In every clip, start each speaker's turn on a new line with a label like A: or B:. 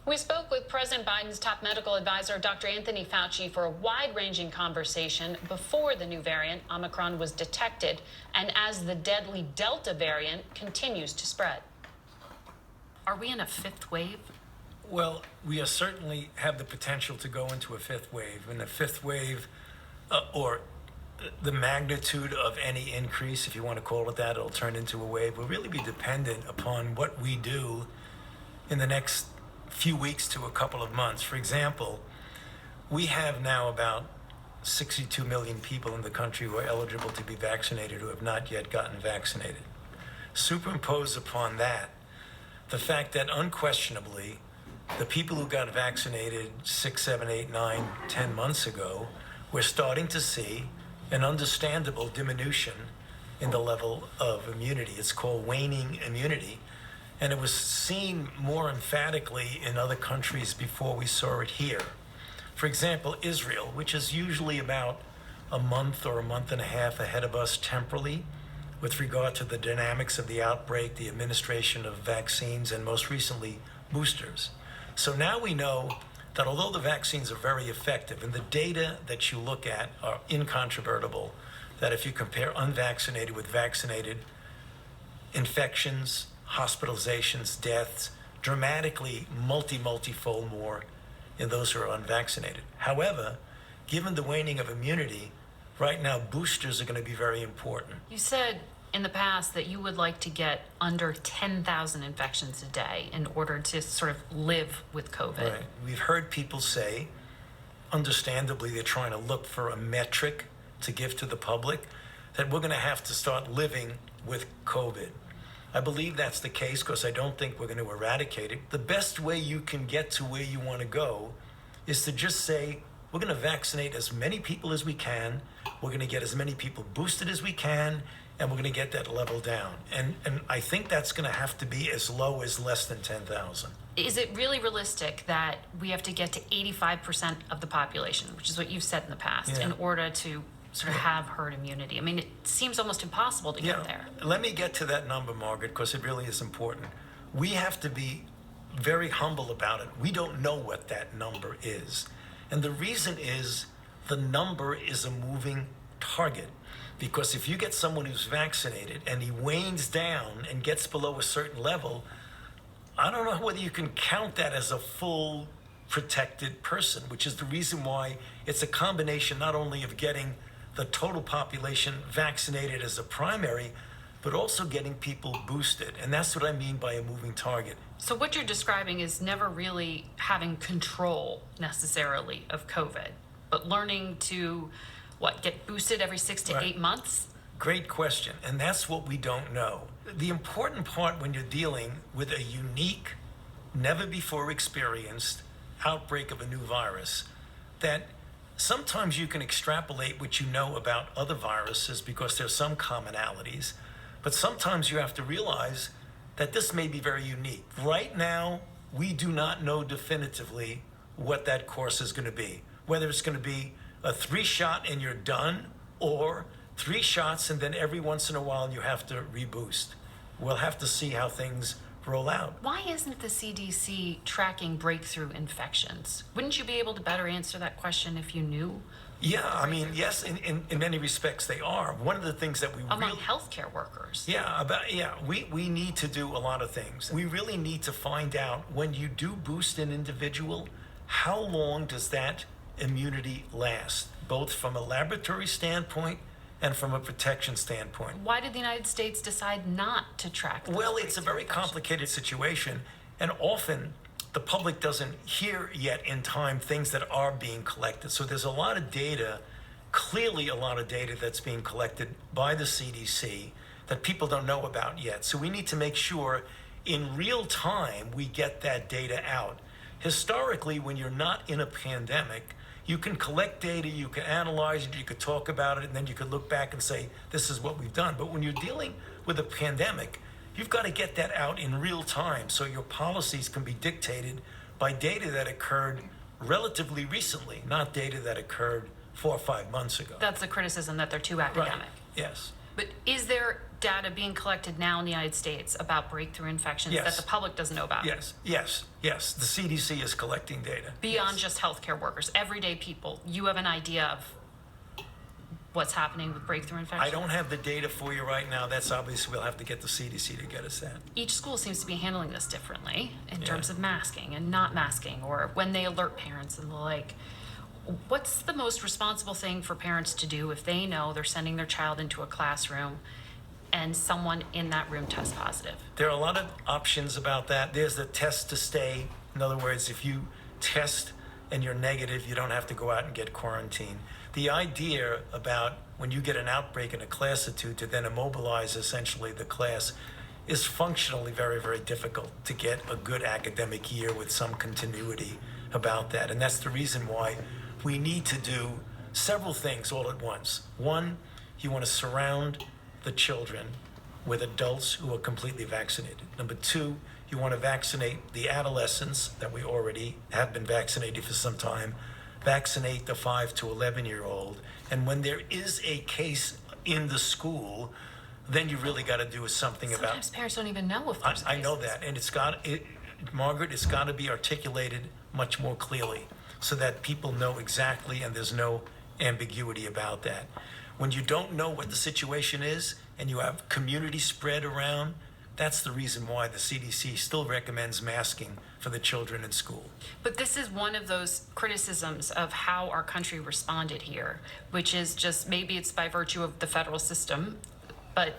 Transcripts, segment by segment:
A: We spoke with President Biden's top medical advisor, Dr. Anthony Fauci, for a wide-ranging conversation before the new variant, Omicron, was detected, and as the deadly Delta variant continues to spread. Are we in a fifth wave?
B: Well, we certainly have the potential to go into a fifth wave. And the fifth wave, or the magnitude of any increase, if you want to call it that, it'll turn into a wave, will really be dependent upon what we do in the next few weeks to a couple of months. For example, we have now about 62 million people in the country who are eligible to be vaccinated who have not yet gotten vaccinated. Superimpose upon that the fact that unquestionably, the people who got vaccinated 6, 7, 8, 9, 10 months ago, we're starting to see an understandable diminution in the level of immunity. It's called waning immunity. And it was seen more emphatically in other countries before we saw it here. For example, Israel, which is usually about a month or a month and a half ahead of us temporally with regard to the dynamics of the outbreak, the administration of vaccines, and most recently, boosters. So now we know that although the vaccines are very effective, and the data that you look at are incontrovertible, that if you compare unvaccinated with vaccinated, infections, hospitalizations, deaths, dramatically multifold more in those who are unvaccinated. However, given the waning of immunity, right now boosters are going to be very important.
A: You said in the past that you would like to get under 10,000 infections a day in order to sort of live with COVID.
B: Right. We've heard people say, understandably, they're trying to look for a metric to give to the public, that we're going to have to start living with COVID. I believe that's the case because I don't think we're going to eradicate it. The best way you can get to where you want to go is to just say, we're going to vaccinate as many people as we can, we're going to get as many people boosted as we can, and we're going to get that level down. And I think that's going to have to be as low as less than 10,000.
A: Is it really realistic that we have to get to 85% of the population, which is what you've said in the past, in order to sort of have herd immunity? I mean, it seems almost impossible to get there.
B: Let me get to that number, Margaret, because it really is important. We have to be very humble about it. We don't know what that number is. And the reason is the number is a moving target. Because if you get someone who's vaccinated and he wanes down and gets below a certain level, I don't know whether you can count that as a full protected person, which is the reason why it's a combination not only of getting the total population vaccinated as a primary, but also getting people boosted. And that's what I mean by a moving target.
A: So what you're describing is never really having control necessarily of COVID, but learning to, get boosted every 6 to 8 months?
B: Great question. And that's what we don't know. The important part when you're dealing with a unique, never before experienced outbreak of a new virus, that sometimes you can extrapolate what you know about other viruses because there's some commonalities, but sometimes you have to realize that this may be very unique. Right now, we do not know definitively what that course is going to be, whether it's going to be a 3-shot and you're done, or 3 shots and then every once in a while you have to reboost. We'll have to see how things roll out.
A: Why isn't the CDC tracking breakthrough infections? Wouldn't you be able to better answer that question if you knew?
B: Yeah, I mean, yes, in many respects they are. One of the things that we
A: among healthcare workers.
B: We need to do a lot of things. We really need to find out when you do boost an individual, how long does that immunity last, both from a laboratory standpoint and from a protection standpoint.
A: Why did the United States decide not to track those?
B: Well, it's a very complicated situation, and often the public doesn't hear yet in time things that are being collected. So there's a lot of data, clearly a lot of data that's being collected by the CDC that people don't know about yet. So we need to make sure in real time we get that data out. Historically, when you're not in a pandemic, you can collect data, you can analyze it, you could talk about it, and then you could look back and say, this is what we've done. But when you're dealing with a pandemic, you've got to get that out in real time so your policies can be dictated by data that occurred relatively recently, not data that occurred 4 or 5 months ago.
A: That's the criticism, that they're too academic.
B: Right. Yes.
A: But is there data being collected now in the United States about breakthrough infections
B: Yes.
A: that the public doesn't know about?
B: Yes. The CDC is collecting data.
A: Beyond
B: Yes.
A: just healthcare workers, everyday people, you have an idea of what's happening with breakthrough infections?
B: I don't have the data for you right now. That's obvious. We'll have to get the CDC to get us that.
A: Each school seems to be handling this differently in
B: Yeah.
A: terms of masking and not masking, or when they alert parents and the like. What's the most responsible thing for parents to do if they know they're sending their child into a classroom and someone in that room tests positive?
B: There are a lot of options about that. There's the test to stay. In other words, if you test and you're negative, you don't have to go out and get quarantined. The idea about when you get an outbreak in a class or two to then immobilize essentially the class is functionally very, very difficult to get a good academic year with some continuity about that. And that's the reason why we need to do several things all at once. One, you want to surround the children with adults who are completely vaccinated. Number two, you want to vaccinate the adolescents that we already have been vaccinated for some time, vaccinate the 5 to 11-year-old. And when there is a case in the school, then you really got to do something about.
A: Sometimes parents don't even know if there's
B: I know
A: cases.
B: that, and Margaret, it's got to be articulated much more clearly so that people know exactly and there's no ambiguity about that. When you don't know what the situation is and you have community spread around, that's the reason why the CDC still recommends masking for the children in school.
A: But this is one of those criticisms of how our country responded here, which is just maybe it's by virtue of the federal system, but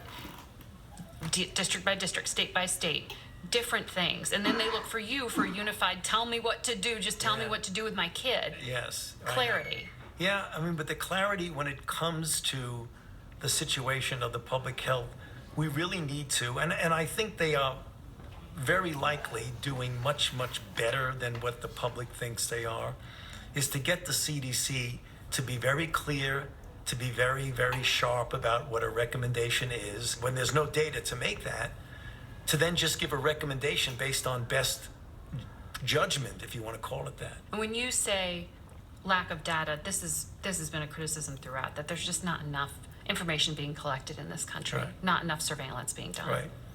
A: district by district, state by state, different things. And then they look for you for unified, tell me what to do, just tell me
B: Yeah.
A: what to do with my kid.
B: Yes.
A: Clarity.
B: Yeah, I mean, but the clarity when it comes to the situation of the public health, we really need to, and I think they are very likely doing much, much better than what the public thinks they are, is to get the CDC to be very clear, to be very, very sharp about what a recommendation is, when there's no data to make that, to then just give a recommendation based on best judgment, if you want to call it that.
A: And when you say lack of data, this has been a criticism throughout, that there's just not enough information being collected in this country,
B: Right.
A: not enough surveillance being done.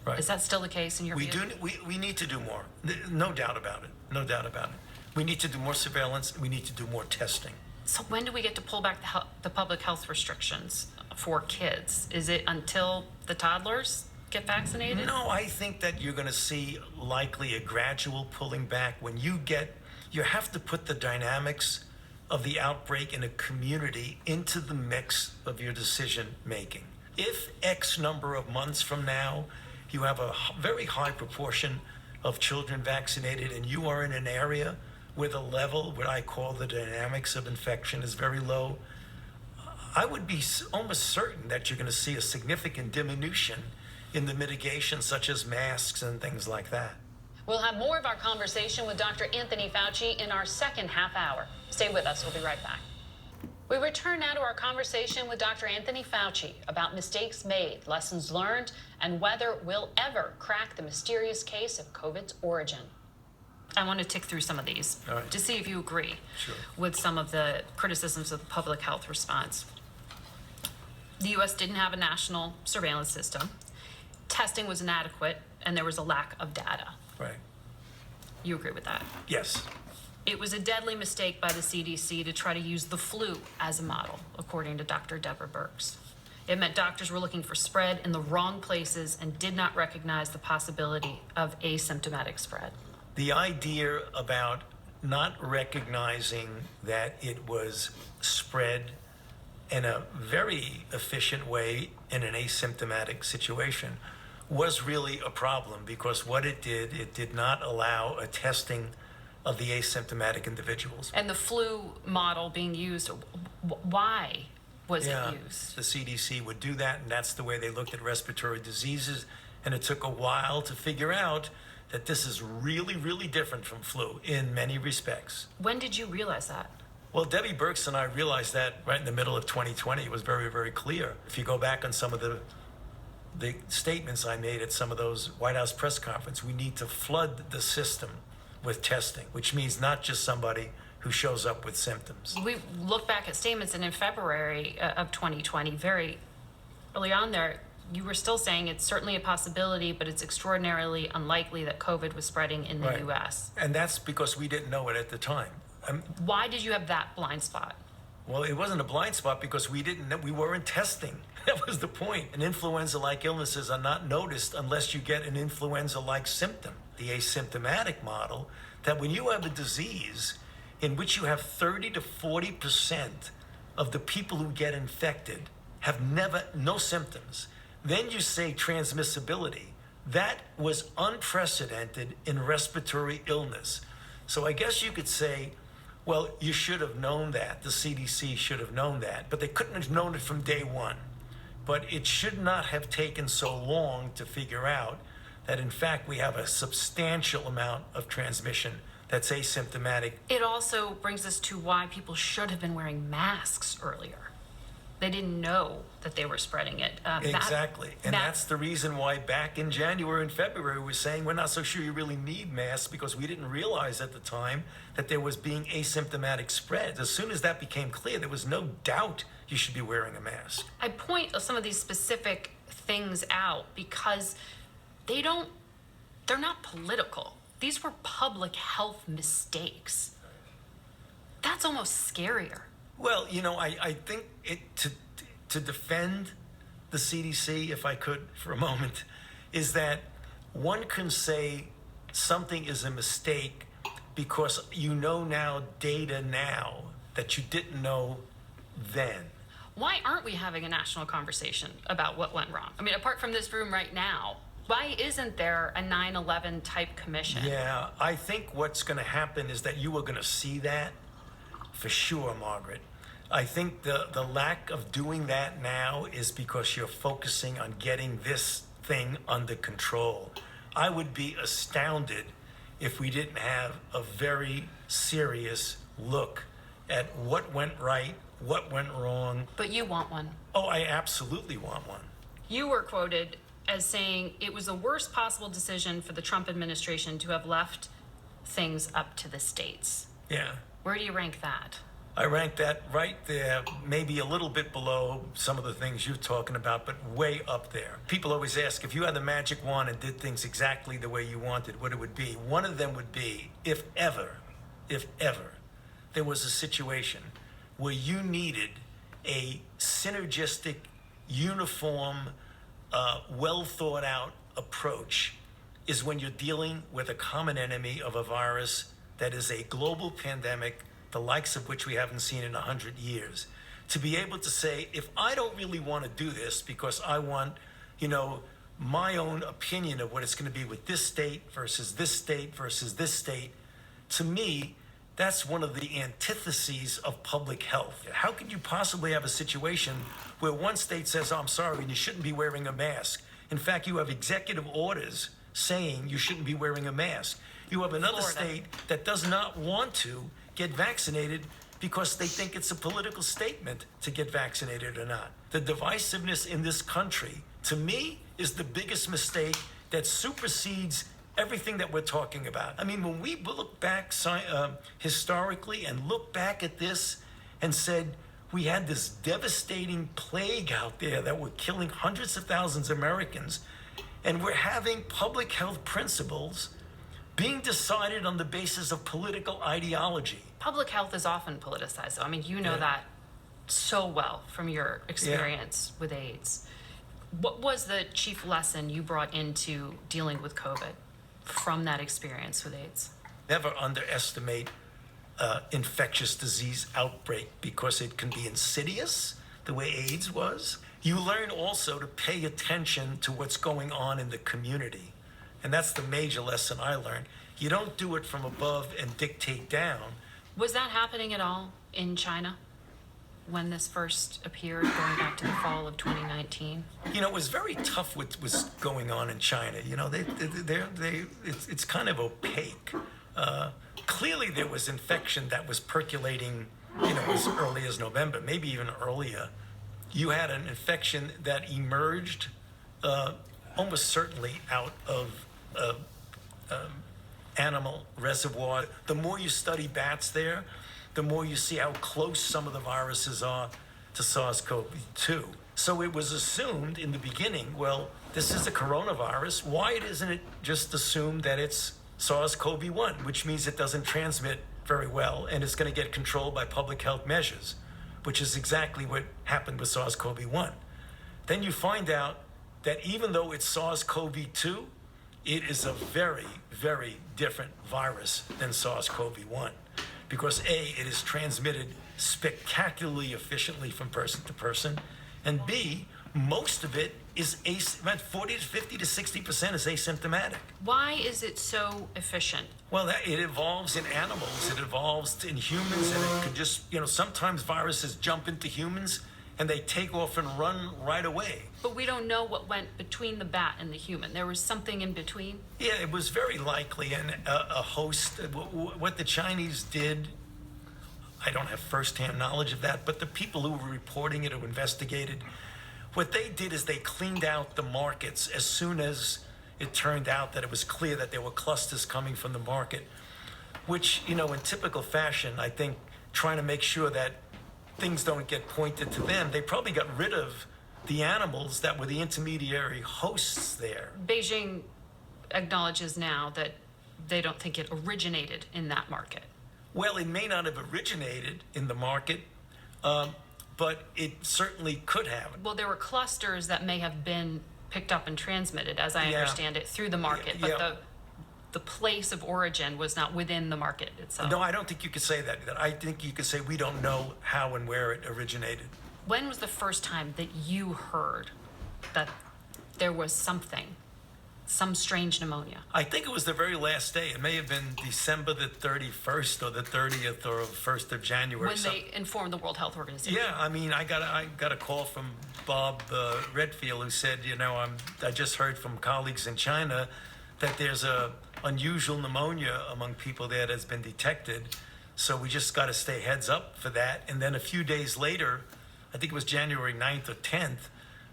B: Right.
A: Is that still the case in your
B: We
A: view?
B: do. We need to do more. No doubt about it. No doubt about it. We need to do more surveillance. We need to do more testing.
A: So when do we get to pull back the public health restrictions for kids? Is it until the toddlers get vaccinated?
B: No, I think that you're going to see likely a gradual pulling back when you have to put the dynamics of the outbreak in a community into the mix of your decision making. If X number of months from now, you have a very high proportion of children vaccinated and you are in an area where the level, what I call the dynamics of infection, is very low, I would be almost certain that you're going to see a significant diminution in the mitigation, such as masks and things like that.
A: We'll have more of our conversation with Dr. Anthony Fauci in our second half hour. Stay with us. We'll be right back. We return now to our conversation with Dr. Anthony Fauci about mistakes made, lessons learned, and whether we'll ever crack the mysterious case of COVID's origin. I want to tick through some of these
B: All right.
A: to see if you agree
B: Sure.
A: with some of the criticisms of the public health response. The U.S. didn't have a national surveillance system. Testing was inadequate, and there was a lack of data.
B: Right.
A: You agree with that?
B: Yes.
A: It was a deadly mistake by the CDC to try to use the flu as a model, according to Dr. Deborah Birx. It meant doctors were looking for spread in the wrong places and did not recognize the possibility of asymptomatic spread.
B: The idea about not recognizing that it was spread in a very efficient way in an asymptomatic situation was really a problem, because what it did not allow a testing of the asymptomatic individuals.
A: And the flu model being used, why was it used?
B: The CDC would do that, and that's the way they looked at respiratory diseases. And it took a while to figure out that this is really, really different from flu in many respects.
A: When did you realize that?
B: Well, Debbie Birx and I realized that right in the middle of 2020. It was very, very clear. If you go back on some of the statements I made at some of those White House press conferences, we need to flood the system with testing, which means not just somebody who shows up with symptoms.
A: We look back at statements, and in February of 2020, very early on there, you were still saying it's certainly a possibility, but it's extraordinarily unlikely that COVID was spreading in the
B: Right.
A: U.S.
B: And that's because we didn't know it at the time.
A: Why did you have that blind spot?
B: Well, it wasn't a blind spot because we weren't testing. That was the point. And influenza-like illnesses are not noticed unless you get an influenza-like symptom. The asymptomatic model, that when you have a disease in which you have 30 to 40% of the people who get infected have no symptoms, then you say transmissibility. That was unprecedented in respiratory illness. So I guess you could say, well, you should have known that. The CDC should have known that, but they couldn't have known it from day one. But it should not have taken so long to figure out that, in fact, we have a substantial amount of transmission that's asymptomatic.
A: It also brings us to why people should have been wearing masks earlier. They didn't know that they were spreading it.
B: Exactly. And that's the reason why back in January and February, we were saying we're not so sure you really need masks because we didn't realize at the time that there was being asymptomatic spread. As soon as that became clear, there was no doubt you should be wearing a mask.
A: I point some of these specific things out because they're not political. These were public health mistakes. That's almost scarier.
B: Well, I think to defend the CDC, if I could for a moment, is that one can say something is a mistake because you know data now that you didn't know then.
A: Why aren't we having a national conversation about what went wrong? I mean, apart from this room right now, why isn't there a 9/11 type commission?
B: Yeah, I think what's going to happen is that you are going to see that for sure, Margaret. I think the lack of doing that now is because you're focusing on getting this thing under control. I would be astounded if we didn't have a very serious look at what went right, what went wrong.
A: But you want one.
B: Oh, I absolutely want one.
A: You were quoted as saying it was the worst possible decision for the Trump administration to have left things up to the states.
B: Yeah.
A: Where do you rank that?
B: I rank that right there, maybe a little bit below some of the things you're talking about, but way up there. People always ask, if you had the magic wand and did things exactly the way you wanted, what it would be. One of them would be, if ever, there was a situation where you needed a synergistic, uniform, well thought out approach, is when you're dealing with a common enemy of a virus that is a global pandemic, the likes of which we haven't seen in 100 years. To be able to say, if I don't really want to do this because I want, my own opinion of what it's going to be with this state versus this state versus this state, to me, that's one of the antitheses of public health. How could you possibly have a situation where one state says, oh, I'm sorry, and you shouldn't be wearing a mask? In fact, you have executive orders saying you shouldn't be wearing a mask. You have another
A: Florida.
B: state that does not want to get vaccinated because they think it's a political statement to get vaccinated or not. The divisiveness in this country, to me, is the biggest mistake that supersedes everything that we're talking about. I mean, when we look back historically and look back at this and said, we had this devastating plague out there that were killing hundreds of thousands of Americans, and we're having public health principles being decided on the basis of political ideology.
A: Public health is often politicized, though. I mean, you know
B: Yeah.
A: that so well from your experience with AIDS. What was the chief lesson you brought into dealing with COVID from that experience with AIDS?
B: Never underestimate infectious disease outbreak because it can be insidious, the way AIDS was. You learn also to pay attention to what's going on in the community. And that's the major lesson I learned. You don't do it from above and dictate down.
A: Was that happening at all in China when this first appeared, going back to the fall of 2019?
B: It was very tough what was going on in China. It's kind of opaque. Clearly there was infection that was percolating, as early as November, maybe even earlier. You had an infection that emerged almost certainly out of animal reservoir. The more you study bats there, the more you see how close some of the viruses are to SARS-CoV-2. So it was assumed in the beginning, well, this is a coronavirus. Why isn't it just assumed that it's SARS-CoV-1, which means it doesn't transmit very well and it's going to get controlled by public health measures, which is exactly what happened with SARS-CoV-1. Then you find out that even though it's SARS-CoV-2, it is a very, very different virus than SARS-CoV-1 because A, it is transmitted spectacularly efficiently from person to person, and B, most of it is about 40 to 50 to 60% is asymptomatic.
A: Why is it so efficient?
B: Well, it evolves in animals, it evolves in humans, and it could just, sometimes viruses jump into humans and they take off and run right away.
A: But we don't know what went between the bat and the human. There was something in between?
B: Yeah, it was very likely. And a host, what the Chinese did, I don't have firsthand knowledge of that, but the people who were reporting it, who investigated, what they did is they cleaned out the markets as soon as it turned out that it was clear that there were clusters coming from the market, which, in typical fashion, I think trying to make sure that things don't get pointed to them, they probably got rid of the animals that were the intermediary hosts there.
A: Beijing acknowledges now that they don't think it originated in that market.
B: Well, it may not have originated in the market, but it certainly could have.
A: Well, there were clusters that may have been picked up and transmitted, as I understand it, through the market, but the place of origin was not within the market itself.
B: No, I don't think you could say that. I think you could say we don't know how and where it originated.
A: When was the first time that you heard that there was some strange pneumonia?
B: I think it was the very last day. It may have been December the 31st or the 30th or 1st of January.
A: When they informed the World Health Organization.
B: Yeah, I mean, I got a call from Bob Redfield who said, I just heard from colleagues in China that there's a unusual pneumonia among people there that's been detected. So we just got to stay heads up for that. And then a few days later, I think it was January 9th or 10th,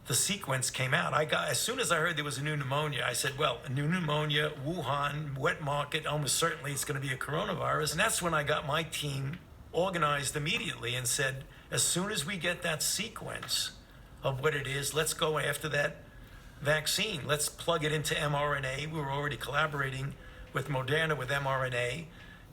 B: the sequence came out. As soon as I heard there was a new pneumonia, I said, well, a new pneumonia, Wuhan, wet market, almost certainly it's going to be a coronavirus. And that's when I got my team organized immediately and said, as soon as we get that sequence of what it is, let's go after that vaccine. Let's plug it into mRNA. We were already collaborating with Moderna with mRNA,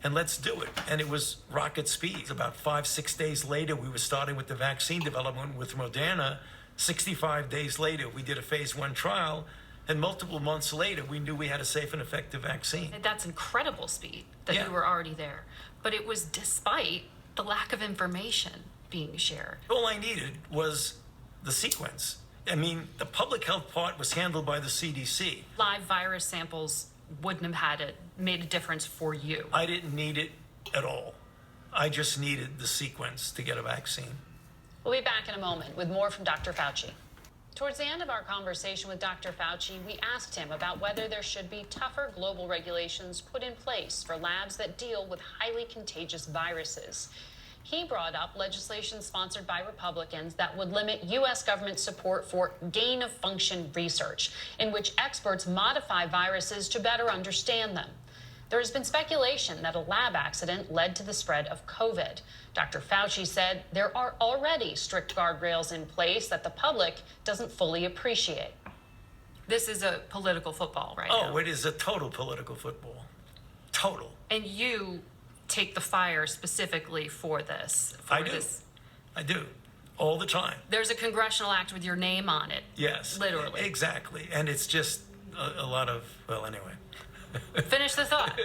B: and let's do it. And it was rocket speed. About 5-6 days later, we were starting with the vaccine development with Moderna. 65 days later, we did a phase 1 trial, and multiple months later, we knew we had a safe and effective vaccine.
A: That's incredible speed that you were already there. But it was despite the lack of information being shared.
B: All I needed was the sequence. I mean, the public health part was handled by the CDC.
A: Live virus samples wouldn't have made a difference for you.
B: I didn't need it at all. I just needed the sequence to get a vaccine.
A: We'll be back in a moment with more from Dr. Fauci. Towards the end of our conversation with Dr. Fauci, we asked him about whether there should be tougher global regulations put in place for labs that deal with highly contagious viruses. He brought up legislation sponsored by Republicans that would limit U.S. government support for gain-of-function research, in which experts modify viruses to better understand them. There has been speculation that a lab accident led to the spread of COVID. Dr. Fauci said there are already strict guardrails in place that the public doesn't fully appreciate. This is a political football right now.
B: Oh, it is a total political football. Total.
A: And you take the fire specifically for this.
B: I do. All the time.
A: There's a congressional act with your name on it.
B: Yes.
A: Literally.
B: Exactly. And it's just a lot of, well, anyway.
A: Finish the thought.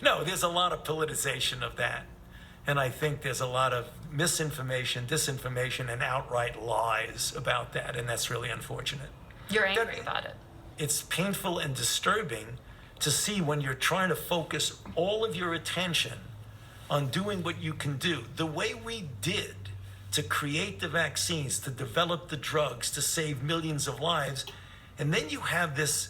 B: No, there's a lot of politicization of that. And I think there's a lot of misinformation, disinformation, and outright lies about that. And that's really unfortunate.
A: You're angry about it.
B: It's painful and disturbing to see when you're trying to focus all of your attention on doing what you can do, the way we did to create the vaccines, to develop the drugs, to save millions of lives. And then you have this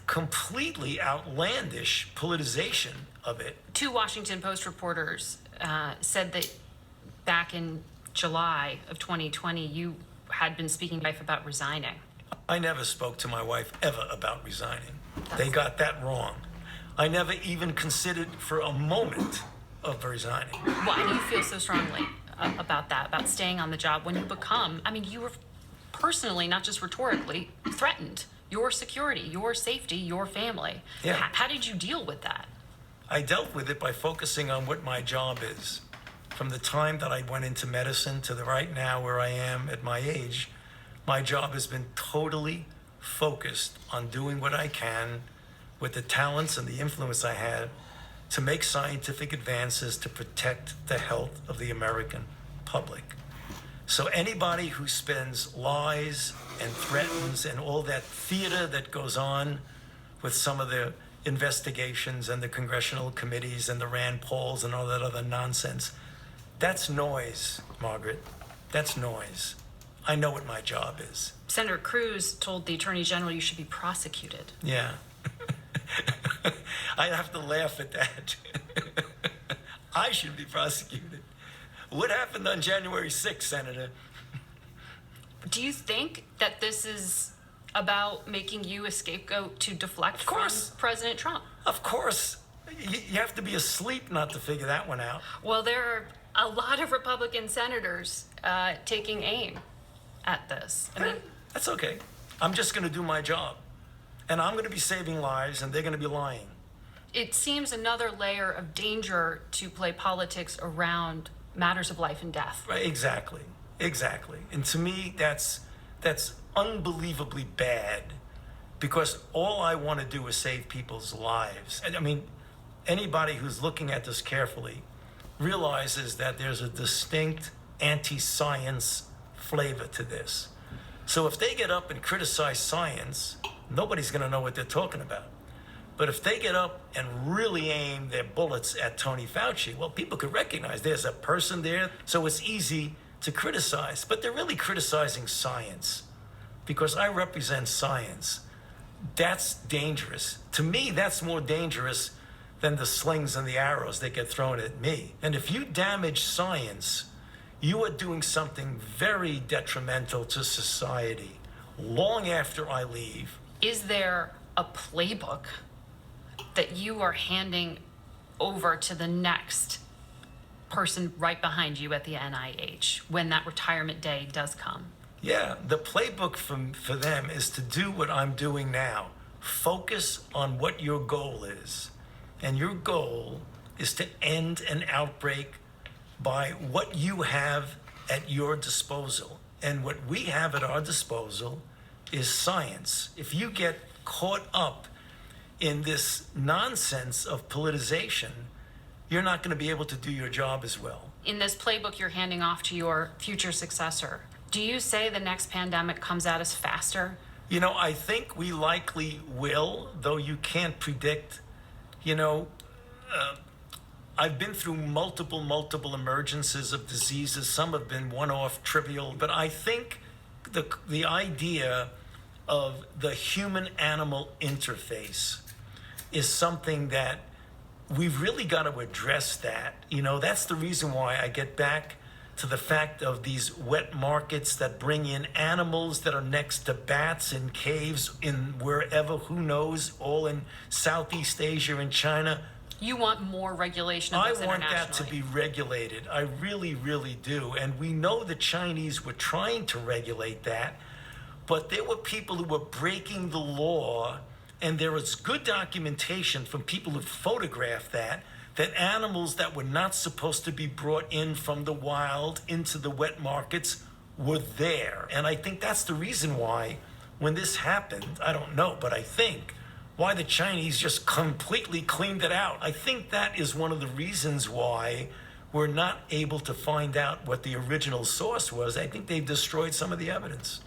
B: completely outlandish politicization of it. 2
A: Washington Post reporters said that back in July of 2020, you had been speaking to your wife about resigning.
B: I never spoke to my wife ever about resigning. They got that wrong. I never even considered for a moment of resigning.
A: Why do you feel so strongly about that, about staying on the job when you become, I mean, you were personally, not just rhetorically, threatened. Your security, your safety, your family.
B: Yeah.
A: How did you deal with that?
B: I dealt with it by focusing on what my job is. From the time that I went into medicine to the right now where I am at my age, my job has been totally focused on doing what I can with the talents and the influence I have to make scientific advances to protect the health of the American public. So anybody who spends lies and threatens and all that theater that goes on with some of the investigations and the congressional committees and the Rand Pauls and all that other nonsense, that's noise, Margaret. That's noise. I know what my job is.
A: Senator Cruz told the Attorney General you should be prosecuted.
B: Yeah. I have to laugh at that. I should be prosecuted. What happened on January 6th, Senator?
A: Do you think that this is about making you a scapegoat to deflect from President Trump?
B: Of course. You have to be asleep not to figure that one out.
A: Well, there are a lot of Republican senators taking aim at this. I mean,
B: that's okay. I'm just going to do my job. And I'm going to be saving lives, and they're going to be lying.
A: it seems another layer of danger to play politics around matters of life and death.
B: Right, exactly. And to me, that's unbelievably bad, because all I want to do is save people's lives. And I mean, anybody who's looking at this carefully realizes that there's a distinct anti-science flavor to this. So if they get up and criticize science, nobody's going to know what they're talking about. But if they get up and really aim their bullets at Tony Fauci, well, people could recognize there's a person there, so it's easy to criticize. But they're really criticizing science, because I represent science. That's dangerous. To me, that's more dangerous than the slings and the arrows that get thrown at me. And if you damage science, you are doing something very detrimental to society long after I leave.
A: Is there a playbook that you are handing over to the next person right behind you at the NIH when that retirement day does come?
B: Yeah, the playbook for them is to do what I'm doing now. Focus on what your goal is. And your goal is to end an outbreak by what you have at your disposal. And what we have at our disposal is science. If you get caught up in this nonsense of politicization, you're not going to be able to do your job as well.
A: In this playbook you're handing off to your future successor, do you say the next pandemic comes at us faster?
B: You know, I think we likely will, though you can't predict. You know, I've been through multiple emergencies of diseases. Some have been one-off, trivial, but I think the idea of the human-animal interface is something that we've really got to address that. You know, that's the reason why I get back to the fact of these wet markets that bring in animals that are next to bats in caves in wherever, who knows, all in Southeast Asia and China.
A: You want more regulation of this internationally?
B: I want that to be regulated. I really, really do. And we know the Chinese were trying to regulate that, but there were people who were breaking the law, and there is good documentation from people who photographed that animals that were not supposed to be brought in from the wild into the wet markets were there. And I think that's the reason why, when this happened, I don't know, but I think why the Chinese just completely cleaned it out. I think that is one of the reasons why we're not able to find out what the original source was. I think they've destroyed some of the evidence.